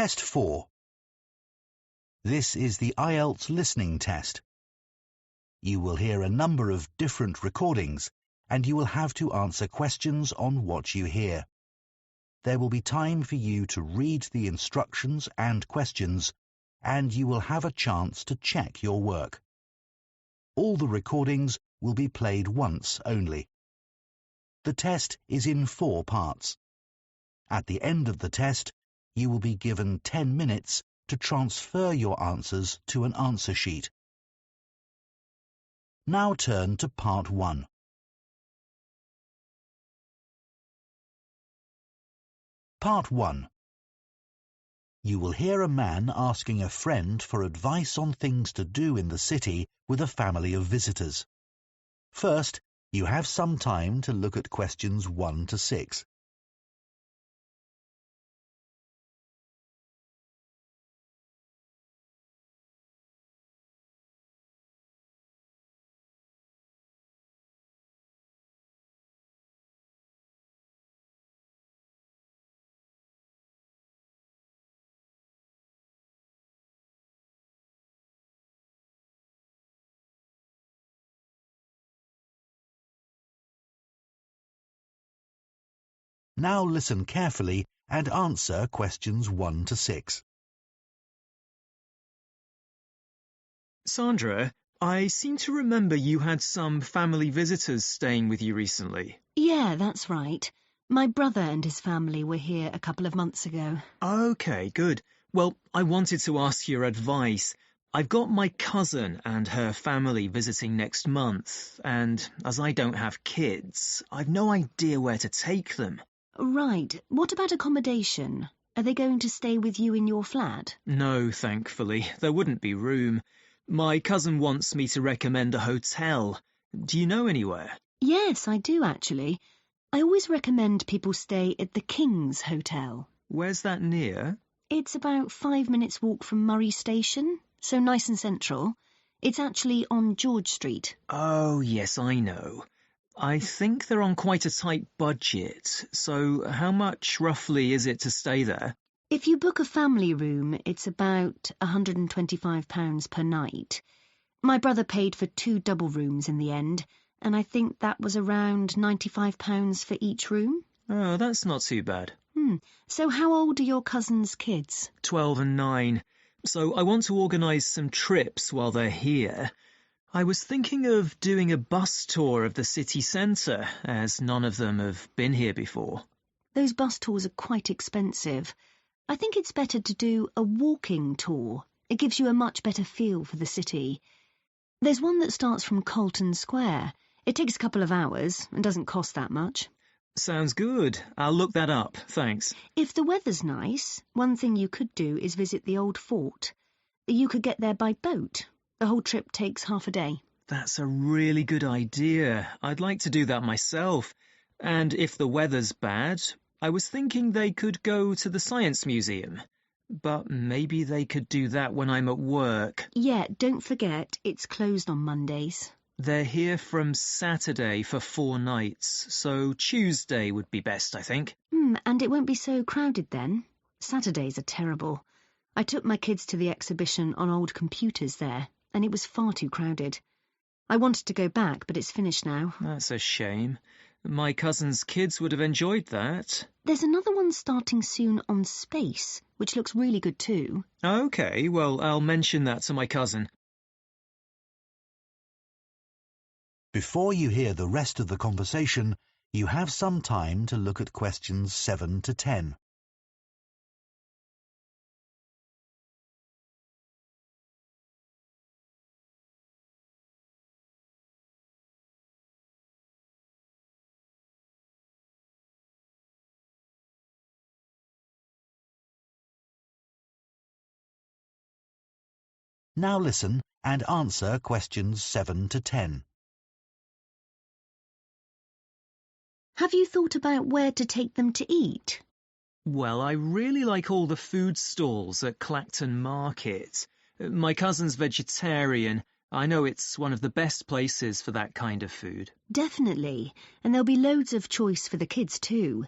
Test 4. This is the IELTS listening test. You will hear a number of different recordings, and you will have to answer questions on what you hear. There will be time for you to read the instructions and questions, and you will have a chance to check your work. All the recordings will be played once only. The test is in 4 parts. At the end of the test, you will be given 10 minutes to transfer your answers to an answer sheet. Now turn to Part 1. Part 1. You will hear a man asking a friend for advice on things to do in the city with a family of visitors. First, you have some time to look at questions 1 to 6. Now listen carefully and answer questions 1 to 6. Sandra, I seem to remember you had some family visitors staying with you recently. Yeah, that's right. My brother and his family were here a couple of months ago. Okay, good. Well, I wanted to ask your advice. I've got my cousin and her family visiting next month, and as I don't have kids, I've no idea where to take them. Right. What about accommodation? Are they going to stay with you in your flat? No, thankfully. There wouldn't be room. My cousin wants me to recommend a hotel. Do you know anywhere? Yes, I do actually. I always recommend people stay at the King's Hotel. Where's that near? It's about 5 minutes walk from Murray Station, so nice and central. It's actually on George Street. Oh, yes, I know. I think they're on quite a tight budget, so how much roughly is it to stay there? If you book a family room, it's about £125 per night. My brother paid for 2 double rooms in the end, and I think that was around £95 for each room. Oh, that's not too bad. So how old are your cousin's kids? 12 and 9. So I want to organise some trips while they're here. I was thinking of doing a bus tour of the city centre, as none of them have been here before. Those bus tours are quite expensive. I think it's better to do a walking tour. It gives you a much better feel for the city. There's one that starts from Colton Square. It takes a couple of hours and doesn't cost that much. Sounds good. I'll look that up, thanks. If the weather's nice, one thing you could do is visit the old fort. You could get there by boat. The whole trip takes half a day. That's a really good idea. I'd like to do that myself. And if the weather's bad, I was thinking they could go to the Science Museum. But maybe they could do that when I'm at work. Yeah, don't forget, it's closed on Mondays. They're here from Saturday for 4 nights, so Tuesday would be best, I think. And it won't be so crowded then. Saturdays are terrible. I took my kids to the exhibition on old computers there, and it was far too crowded. I wanted to go back, but it's finished now. That's a shame. My cousin's kids would have enjoyed that. There's another one starting soon on space, which looks really good too. Okay, well, I'll mention that to my cousin. Before you hear the rest of the conversation, you have some time to look at questions 7 to 10. Now listen and answer questions 7 to 10. Have you thought about where to take them to eat? Well, I really like all the food stalls at Clacton Market. My cousin's vegetarian. I know it's one of the best places for that kind of food. Definitely, and there'll be loads of choice for the kids too.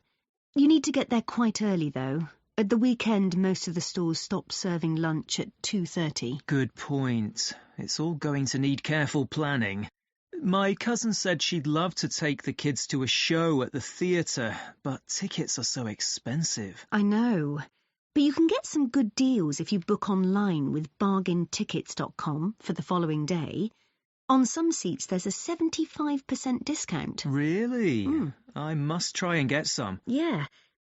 You need to get there quite early though. At the weekend, most of the stores stop serving lunch at 2:30. Good point. It's all going to need careful planning. My cousin said she'd love to take the kids to a show at the theatre, but tickets are so expensive. I know. But you can get some good deals if you book online with bargaintickets.com for the following day. On some seats, there's a 75% discount. Really? I must try and get some. Yeah.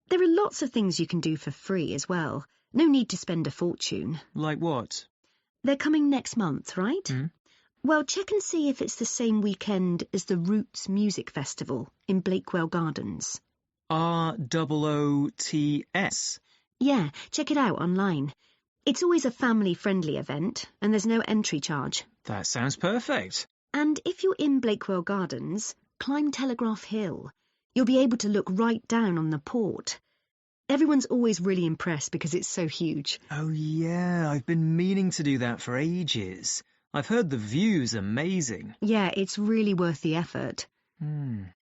There are lots of things you can do for free as well. No need to spend a fortune. Like what? They're coming next month, right? Well, check and see if it's the same weekend as the Roots Music Festival in Blakewell Gardens. ROOTS? Yeah, check it out online. It's always a family-friendly event, and there's no entry charge. That sounds perfect. And if you're in Blakewell Gardens, climb Telegraph Hill. You'll be able to look right down on the port. Everyone's always really impressed because it's so huge. Oh yeah, I've been meaning to do that for ages. I've heard the view's amazing. Yeah, it's really worth the effort.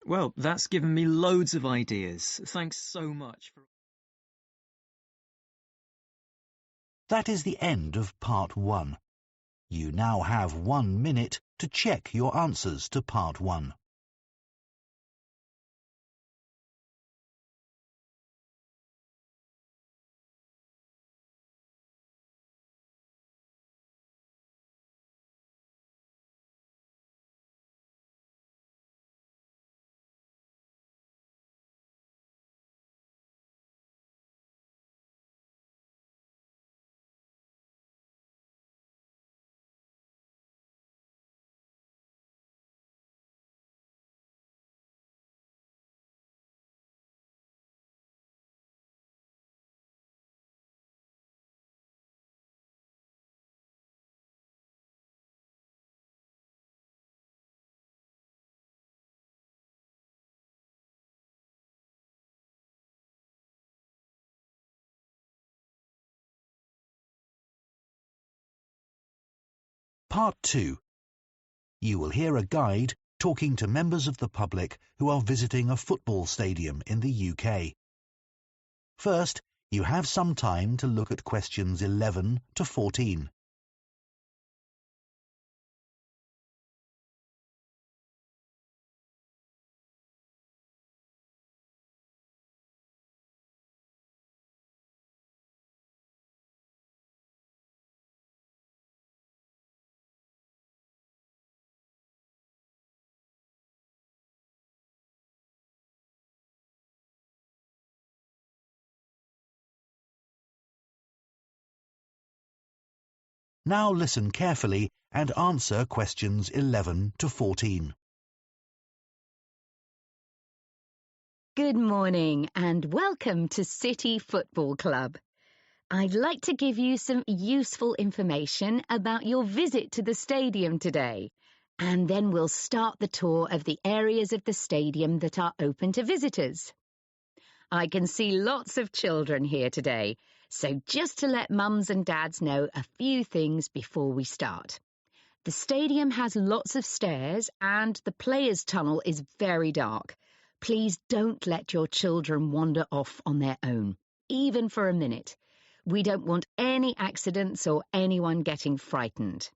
Well, that's given me loads of ideas. Thanks so much for... That is the end of part 1. You now have 1 minute to check your answers to part 1. Part 2. You will hear a guide talking to members of the public who are visiting a football stadium in the UK. First, you have some time to look at questions 11 to 14. Now listen carefully and answer questions 11 to 14. Good morning and welcome to City Football Club. I'd like to give you some useful information about your visit to the stadium today, and then we'll start the tour of the areas of the stadium that are open to visitors. I can see lots of children here today, so just to let mums and dads know a few things before we start. The stadium has lots of stairs and the players' tunnel is very dark. Please don't let your children wander off on their own, even for a minute. We don't want any accidents or anyone getting frightened.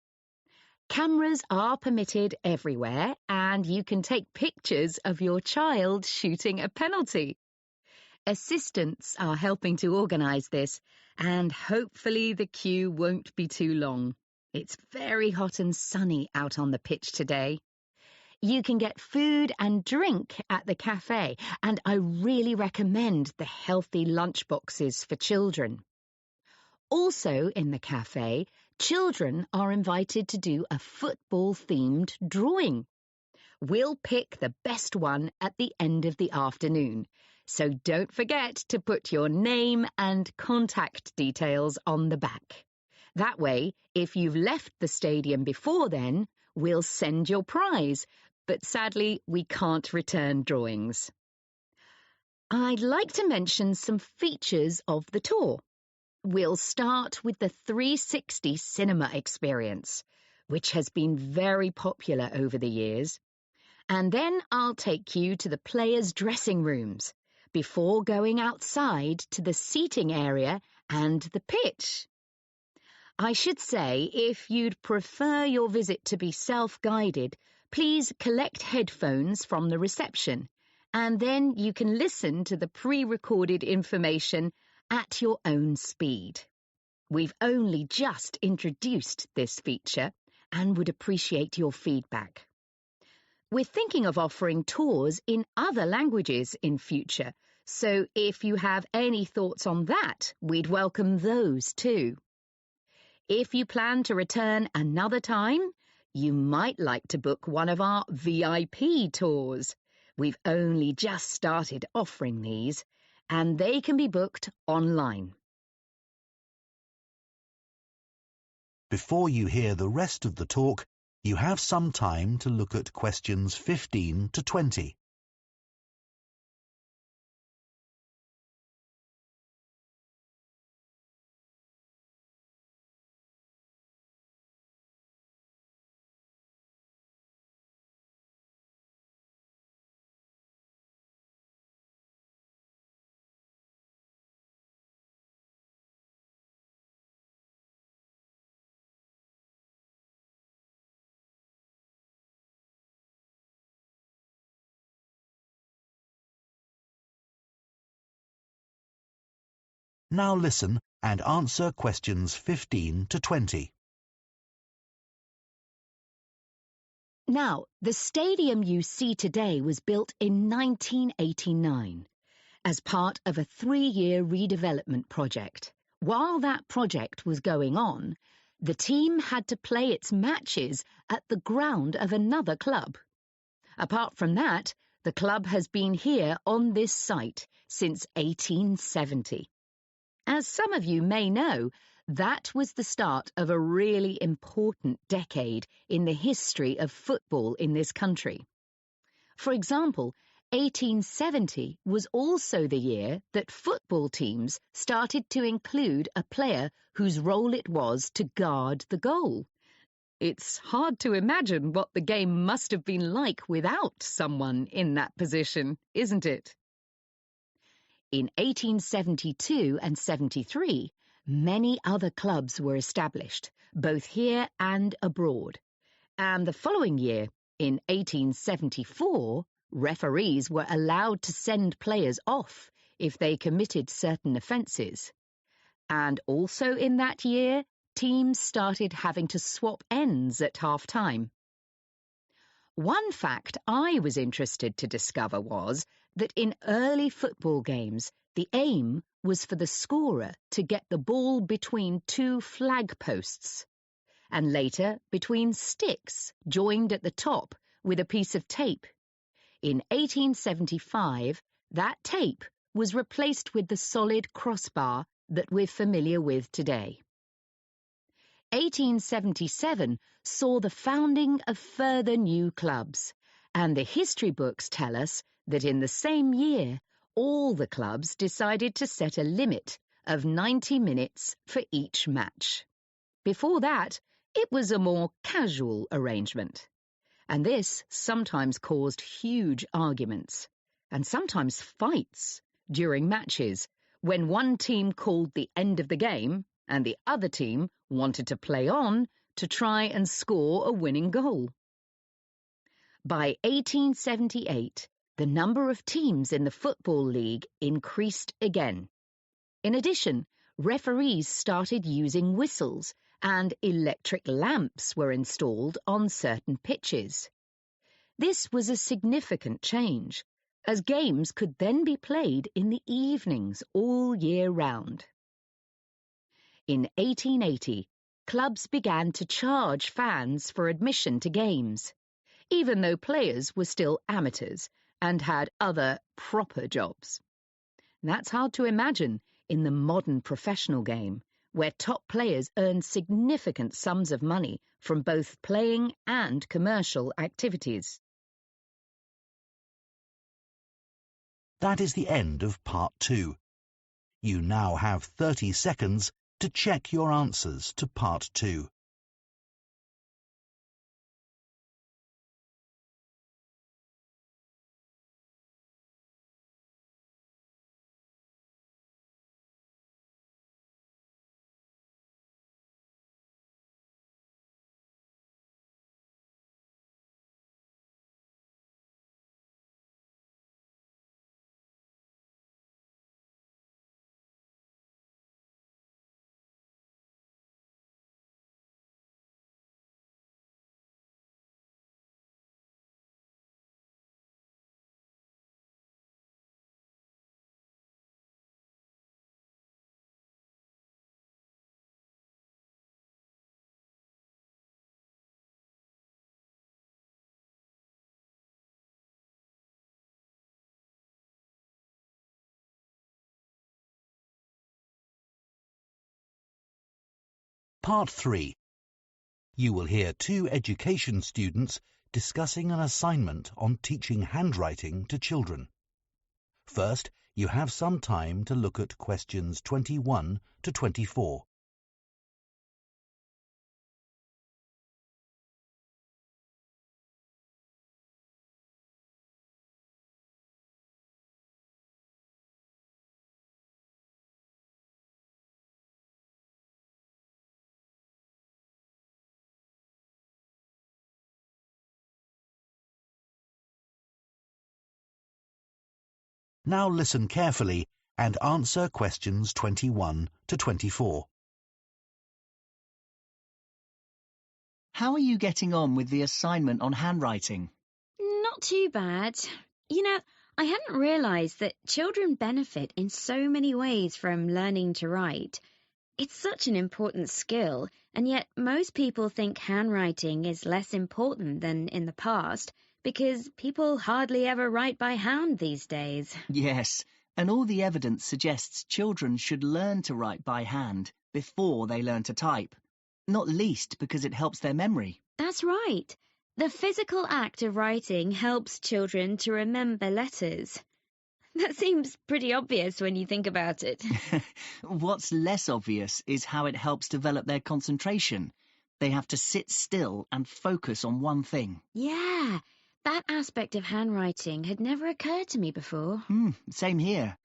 Cameras are permitted everywhere, and you can take pictures of your child shooting a penalty. Assistants are helping to organise this, and hopefully the queue won't be too long. It's very hot and sunny out on the pitch today. You can get food and drink at the cafe, and I really recommend the healthy lunch boxes for children. Also in the cafe, children are invited to do a football-themed drawing. We'll pick the best one at the end of the afternoon, so don't forget to put your name and contact details on the back. That way, if you've left the stadium before then, we'll send your prize, but sadly we can't return drawings. I'd like to mention some features of the tour. We'll start with the 360 cinema experience, which has been very popular over the years. And then I'll take you to the players' dressing rooms. before going outside to the seating area and the pitch. I should say, if you'd prefer your visit to be self-guided, please collect headphones from the reception, and then you can listen to the pre-recorded information at your own speed. We've only just introduced this feature and would appreciate your feedback. We're thinking of offering tours in other languages in future, so if you have any thoughts on that, we'd welcome those too. If you plan to return another time, you might like to book one of our VIP tours. We've only just started offering these, and they can be booked online. Before you hear the rest of the talk, you have some time to look at questions 15 to 20. Now listen and answer questions 15 to 20. Now, the stadium you see today was built in 1989 as part of a 3-year redevelopment project. While that project was going on, the team had to play its matches at the ground of another club. Apart from that, the club has been here on this site since 1870. As some of you may know, that was the start of a really important decade in the history of football in this country. For example, 1870 was also the year that football teams started to include a player whose role it was to guard the goal. It's hard to imagine what the game must have been like without someone in that position, isn't it? In 1872 and 73, many other clubs were established, both here and abroad. And the following year, in 1874, referees were allowed to send players off if they committed certain offences. And also in that year, teams started having to swap ends at half-time. One fact I was interested to discover was that in early football games, the aim was for the scorer to get the ball between 2 flag posts, and later between sticks joined at the top with a piece of tape. In 1875, that tape was replaced with the solid crossbar that we're familiar with today. 1877 saw the founding of further new clubs, and the history books tell us that in the same year, all the clubs decided to set a limit of 90 minutes for each match. Before that, it was a more casual arrangement, and this sometimes caused huge arguments, and sometimes fights during matches, when one team called the end of the game and the other team wanted to play on to try and score a winning goal. By 1878, the number of teams in the Football League increased again. In addition, referees started using whistles and electric lamps were installed on certain pitches. This was a significant change, as games could then be played in the evenings all year round. In 1880, clubs began to charge fans for admission to games, even though players were still amateurs and had other proper jobs. That's hard to imagine in the modern professional game, where top players earn significant sums of money from both playing and commercial activities. That is the end of part 2. You now have 30 seconds to check your answers to part 2. Part 3. You will hear 2 education students discussing an assignment on teaching handwriting to children. First, you have some time to look at questions 21 to 24. Now listen carefully and answer questions 21 to 24. How are you getting on with the assignment on handwriting? Not too bad. I hadn't realised that children benefit in so many ways from learning to write. It's such an important skill, and yet most people think handwriting is less important than in the past because people hardly ever write by hand these days. Yes, and all the evidence suggests children should learn to write by hand before they learn to type, not least because it helps their memory. That's right. The physical act of writing helps children to remember letters. That seems pretty obvious when you think about it. What's less obvious is how it helps develop their concentration. They have to sit still and focus on one thing. Yeah, that aspect of handwriting had never occurred to me before. Same here.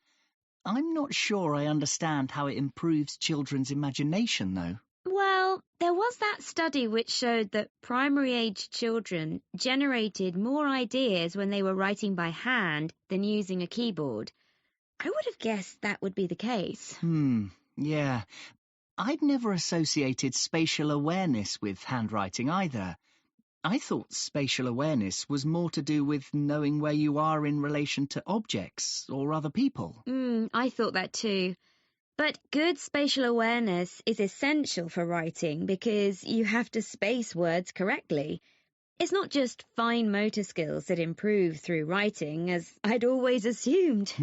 I'm not sure I understand how it improves children's imagination, though. Well, there was that study which showed that primary-age children generated more ideas when they were writing by hand than using a keyboard. I would have guessed that would be the case. Yeah. I'd never associated spatial awareness with handwriting either. I thought spatial awareness was more to do with knowing where you are in relation to objects or other people. I thought that too. But good spatial awareness is essential for writing because you have to space words correctly. It's not just fine motor skills that improve through writing, as I'd always assumed.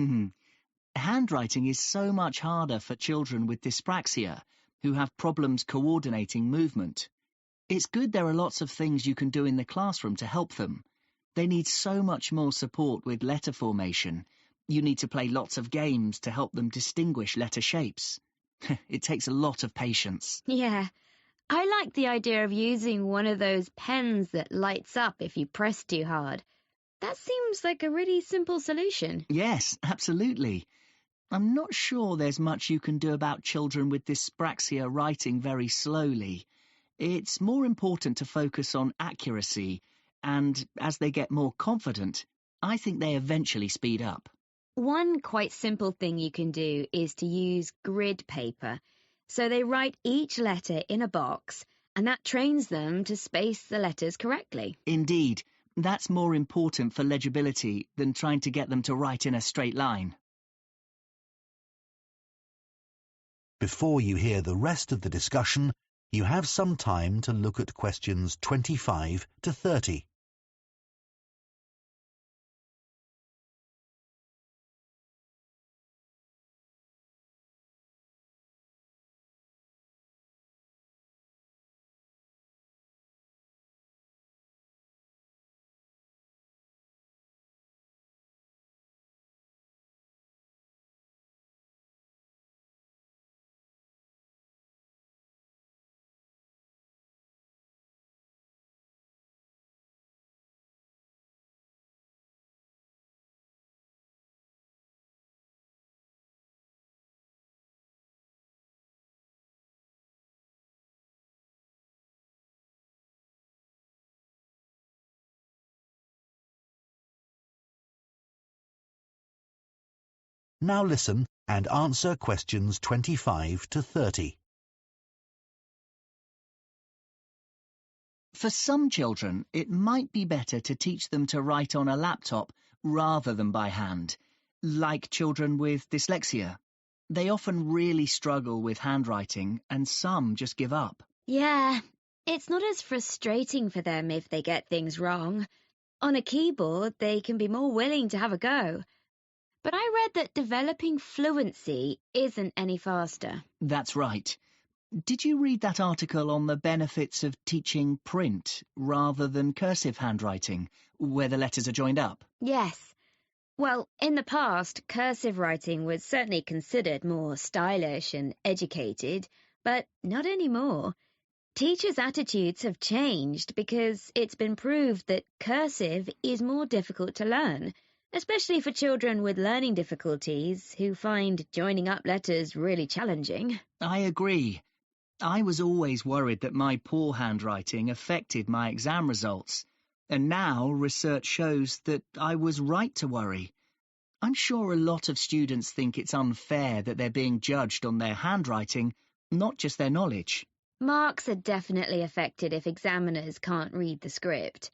Handwriting is so much harder for children with dyspraxia, who have problems coordinating movement. It's good there are lots of things you can do in the classroom to help them. They need so much more support with letter formation. You need to play lots of games to help them distinguish letter shapes. It takes a lot of patience. Yeah, I like the idea of using one of those pens that lights up if you press too hard. That seems like a really simple solution. Yes, absolutely. I'm not sure there's much you can do about children with dyspraxia writing very slowly. It's more important to focus on accuracy, and as they get more confident, I think they eventually speed up. One quite simple thing you can do is to use grid paper. So they write each letter in a box, and that trains them to space the letters correctly. Indeed, that's more important for legibility than trying to get them to write in a straight line. Before you hear the rest of the discussion, you have some time to look at questions 25 to 30. Now listen and answer questions 25 to 30. For some children, it might be better to teach them to write on a laptop rather than by hand, like children with dyslexia. They often really struggle with handwriting, and some just give up. Yeah, it's not as frustrating for them if they get things wrong. On a keyboard, they can be more willing to have a go. But I read that developing fluency isn't any faster. That's right. Did you read that article on the benefits of teaching print rather than cursive handwriting, where the letters are joined up? Yes. Well, in the past, cursive writing was certainly considered more stylish and educated, but not anymore. Teachers' attitudes have changed because it's been proved that cursive is more difficult to learn, especially for children with learning difficulties who find joining up letters really challenging. I agree. I was always worried that my poor handwriting affected my exam results, and now research shows that I was right to worry. I'm sure a lot of students think it's unfair that they're being judged on their handwriting, not just their knowledge. Marks are definitely affected if examiners can't read the script.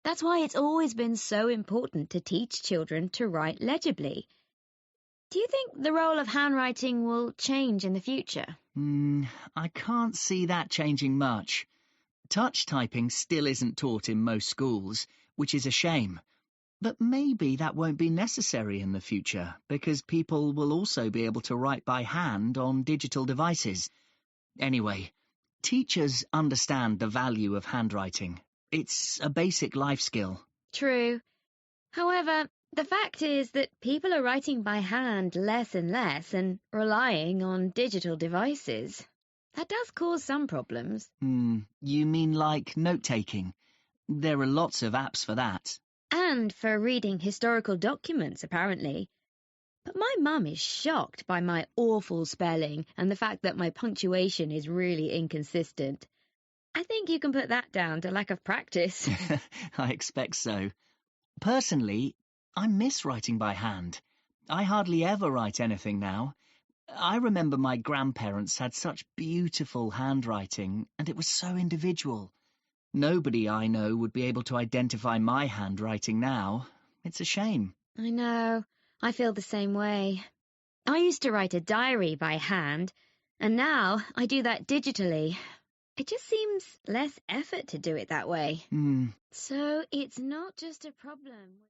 That's why it's always been so important to teach children to write legibly. Do you think the role of handwriting will change in the future? I can't see that changing much. Touch typing still isn't taught in most schools, which is a shame. But maybe that won't be necessary in the future, because people will also be able to write by hand on digital devices. Anyway, teachers understand the value of handwriting. It's a basic life skill. True. However, the fact is that people are writing by hand less and less and relying on digital devices. That does cause some problems. You mean like note-taking? There are lots of apps for that. And for reading historical documents, apparently. But my mum is shocked by my awful spelling and the fact that my punctuation is really inconsistent. I think you can put that down to lack of practice. I expect so. Personally, I miss writing by hand. I hardly ever write anything now. I remember my grandparents had such beautiful handwriting, and it was so individual. Nobody I know would be able to identify my handwriting now. It's a shame. I know. I feel the same way. I used to write a diary by hand, and now I do that digitally. It just seems less effort to do it that way. So it's not just a problem.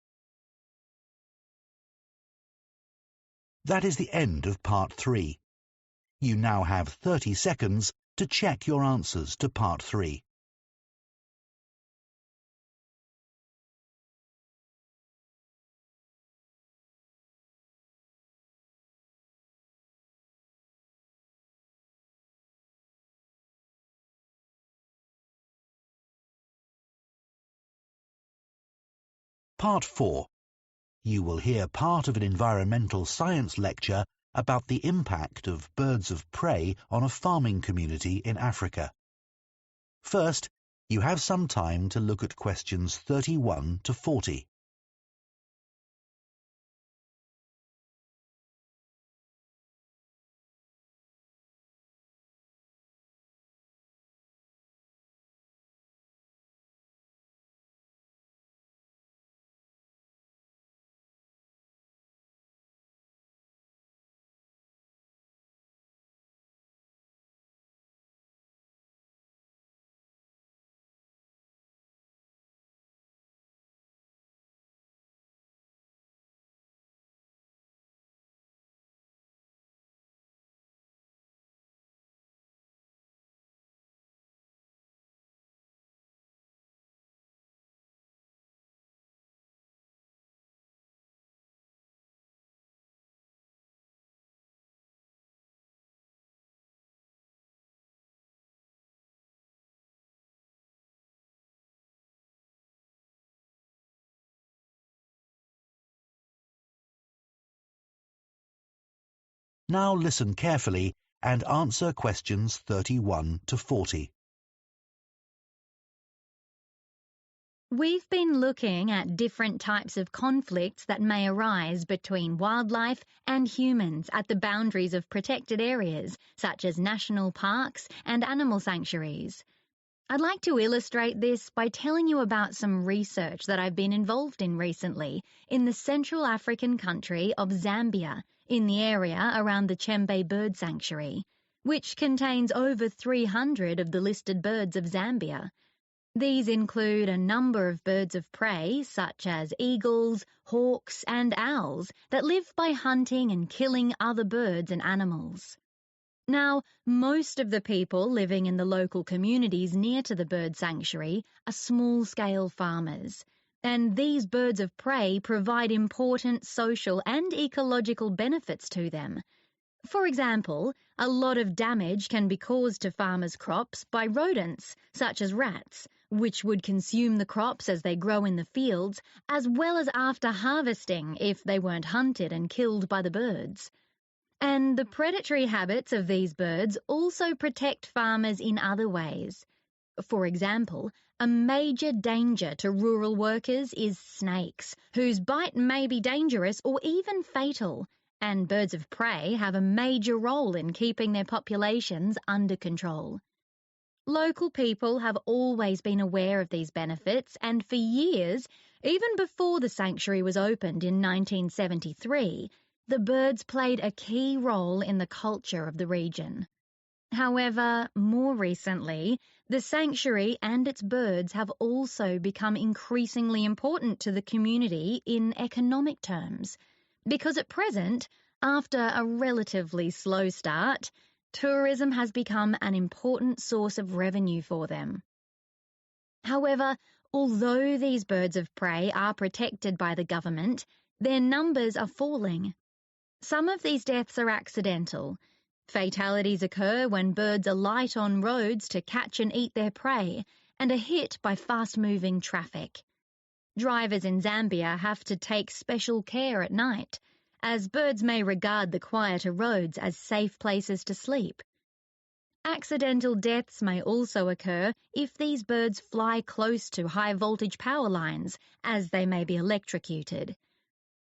That is the end of part 3. You now have 30 seconds to check your answers to part 3. Part 4. You will hear part of an environmental science lecture about the impact of birds of prey on a farming community in Africa. First, you have some time to look at questions 31 to 40. Now listen carefully and answer questions 31 to 40. We've been looking at different types of conflicts that may arise between wildlife and humans at the boundaries of protected areas, such as national parks and animal sanctuaries. I'd like to illustrate this by telling you about some research that I've been involved in recently in the Central African country of Zambia, in the area around the Chembe Bird Sanctuary, which contains over 300 of the listed birds of Zambia. These include a number of birds of prey, such as eagles, hawks, and owls, that live by hunting and killing other birds and animals. Now, most of the people living in the local communities near to the bird sanctuary are small-scale farmers, and these birds of prey provide important social and ecological benefits to them. For example, a lot of damage can be caused to farmers' crops by rodents, such as rats, which would consume the crops as they grow in the fields, as well as after harvesting if they weren't hunted and killed by the birds. And the predatory habits of these birds also protect farmers in other ways. For example, a major danger to rural workers is snakes, whose bite may be dangerous or even fatal, and birds of prey have a major role in keeping their populations under control. Local people have always been aware of these benefits, and for years, even before the sanctuary was opened in 1973, the birds played a key role in the culture of the region. However, more recently, the sanctuary and its birds have also become increasingly important to the community in economic terms, because at present, after a relatively slow start, tourism has become an important source of revenue for them. However, although these birds of prey are protected by the government, their numbers are falling. Some of these deaths are accidental. Fatalities occur when birds alight on roads to catch and eat their prey and are hit by fast-moving traffic. Drivers in Zambia have to take special care at night, as birds may regard the quieter roads as safe places to sleep. Accidental deaths may also occur if these birds fly close to high-voltage power lines, as they may be electrocuted.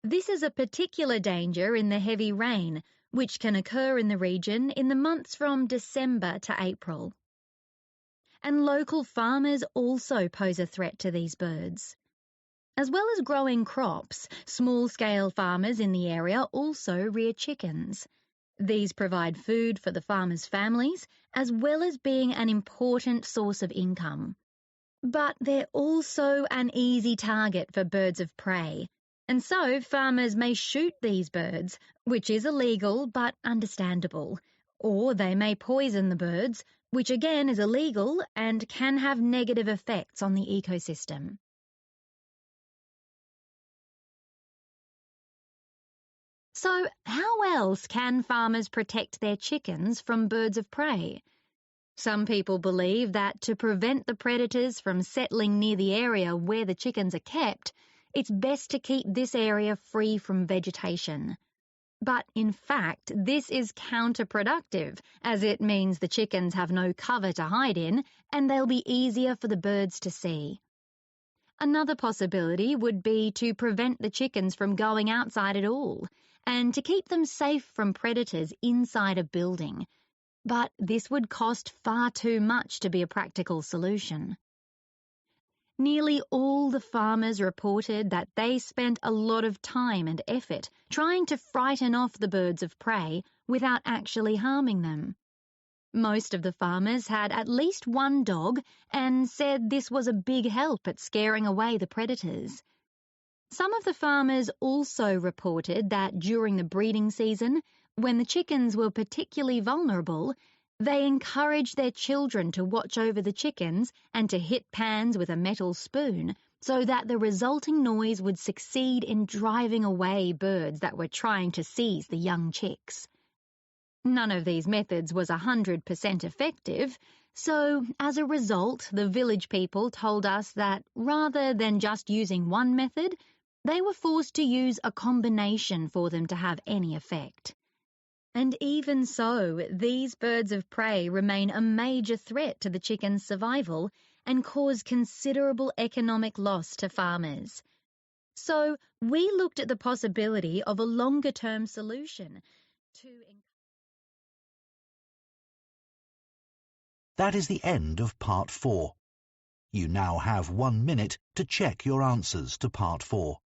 This is a particular danger in the heavy rain, which can occur in the region in the months from December to April. And local farmers also pose a threat to these birds. As well as growing crops, small-scale farmers in the area also rear chickens. These provide food for the farmers' families, as well as being an important source of income. But they're also an easy target for birds of prey, and so farmers may shoot these birds, which is illegal but understandable, or they may poison the birds, which again is illegal and can have negative effects on the ecosystem. So, how else can farmers protect their chickens from birds of prey? Some people believe that to prevent the predators from settling near the area where the chickens are kept, it's best to keep this area free from vegetation. But in fact, this is counterproductive, as it means the chickens have no cover to hide in, and they'll be easier for the birds to see. Another possibility would be to prevent the chickens from going outside at all, and to keep them safe from predators inside a building. But this would cost far too much to be a practical solution. Nearly all the farmers reported that they spent a lot of time and effort trying to frighten off the birds of prey without actually harming them. Most of the farmers had at least one dog and said this was a big help at scaring away the predators. Some of the farmers also reported that during the breeding season, when the chickens were particularly vulnerable, they encouraged their children to watch over the chickens and to hit pans with a metal spoon so that the resulting noise would succeed in driving away birds that were trying to seize the young chicks. None of these methods was 100% effective, so as a result, the village people told us that rather than just using one method, they were forced to use a combination for them to have any effect. And even so, these birds of prey remain a major threat to the chickens' survival and cause considerable economic loss to farmers. So we looked at the possibility of a longer-term solution to... That is the end of Part 4. You now have 1 minute to check your answers to Part 4.